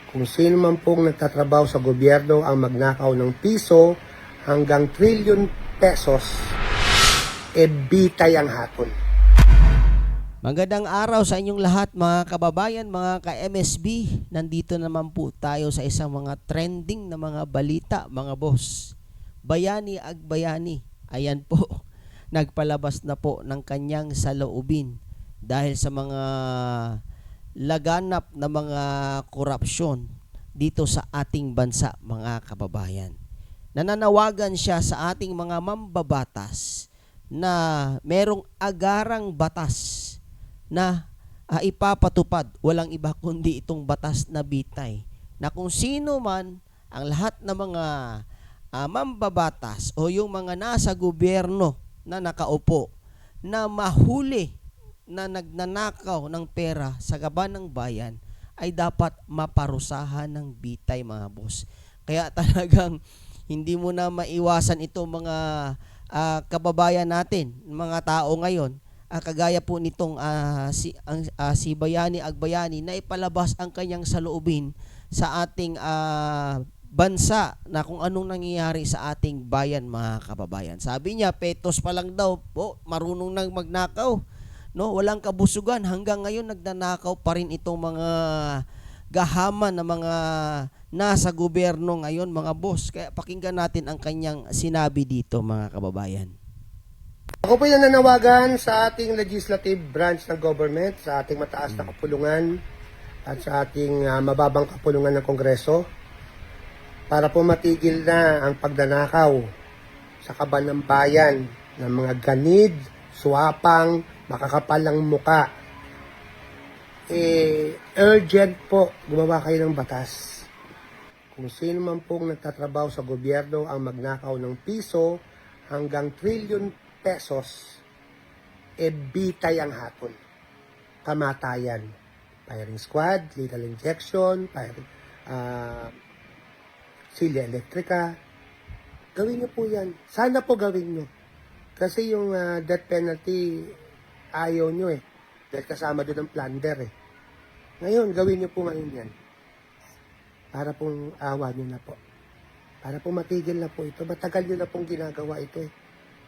Kung sino man pong nagtatrabaho sa gobyerno ang magnakaw ng piso hanggang trilyon pesos, bitay ang hatol. Magandang araw sa inyong lahat mga kababayan, mga ka-MSB. Nandito naman po tayo sa isang mga trending na mga balita, mga boss. Bayani ag bayani, ayan po, nagpalabas na po ng kanyang saloobin dahil sa mga laganap na mga korupsyon dito sa ating bansa, mga kababayan. Nananawagan siya sa ating mga mambabatas na merong agarang batas na ipapatupad, walang iba kundi itong batas na bitay, na kung sino man ang lahat ng mga mambabatas o yung mga nasa gobyerno na nakaupo na mahuli na nagnanakaw ng pera sa gaban ng bayan ay dapat maparusahan ng bitay, mga boss. Kaya talagang hindi mo na maiwasan itong mga kababayan natin, mga tao ngayon, kagaya po nitong si Bayani Agbayani na ipalabas ang kanyang saloobin sa ating bansa na kung anong nangyayari sa ating bayan, mga kababayan. Sabi niya, petos pa lang daw po, marunong nang magnakaw. No, walang kabusugan. Hanggang ngayon nagnanakaw pa rin itong mga gahaman na mga nasa gobyerno ngayon, mga boss. Kaya pakinggan natin ang kanyang sinabi dito, mga kababayan. Ako po yung nananawagan sa ating legislative branch ng government, sa ating mataas na kapulungan at sa ating mababang kapulungan ng Kongreso para po matigil na ang pagnanakaw sa kaban ng bayan ng mga ganid, suwapang, makakapalang muka. Urgent po, gumawa kayo ng batas. Kung sino man pong nagtatrabaho sa gobyerno ang magnakaw ng piso hanggang trilyon pesos, bitay ang hatol. Kamatayan. Firing squad, lethal injection, silya elektrika. Gawin nyo po yan. Sana po gawin nyo. Kasi yung death penalty, ayaw nyo eh. Dahil kasama doon ang plunder eh. Ngayon, gawin nyo po ngayon yan. Para pong awa nyo na po. Para po matigil na po ito. Matagal nyo na pong ginagawa ito eh.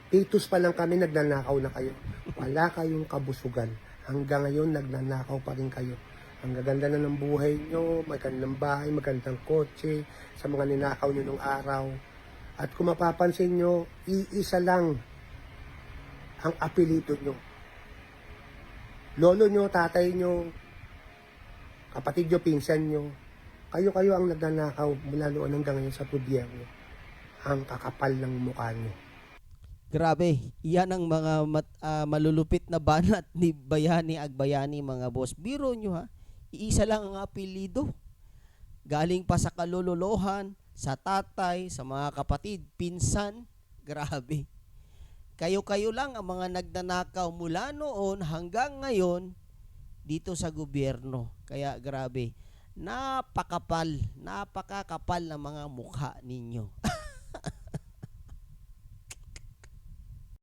Pitos pa lang kami, nagnanakaw na kayo. Wala kayong kabusugan. Hanggang ngayon, nagnanakaw pa rin kayo. Ang gaganda na ng buhay nyo, magandang bahay, magandang kotse, sa mga ninakaw nyo nung araw. At kung mapapansin nyo, iisa lang ang apelido nyo. Lolo nyo, tatay nyo, kapatid nyo, pinsan nyo, kayo-kayo ang nagnanakaw mula noon hanggang ngayon sa gobyerno. Ang kakapal ng mukha nyo. Grabe, yan ang mga malulupit na banat ni Bayani Agbayani, mga boss. Biro nyo ha, iisa lang ang apelido. Galing pa sa kalululuhan, sa tatay, sa mga kapatid, pinsan. Grabe. Kayo-kayo lang ang mga nagnanakaw mula noon hanggang ngayon dito sa gobyerno. Kaya grabe, napakakapal ng mga mukha ninyo.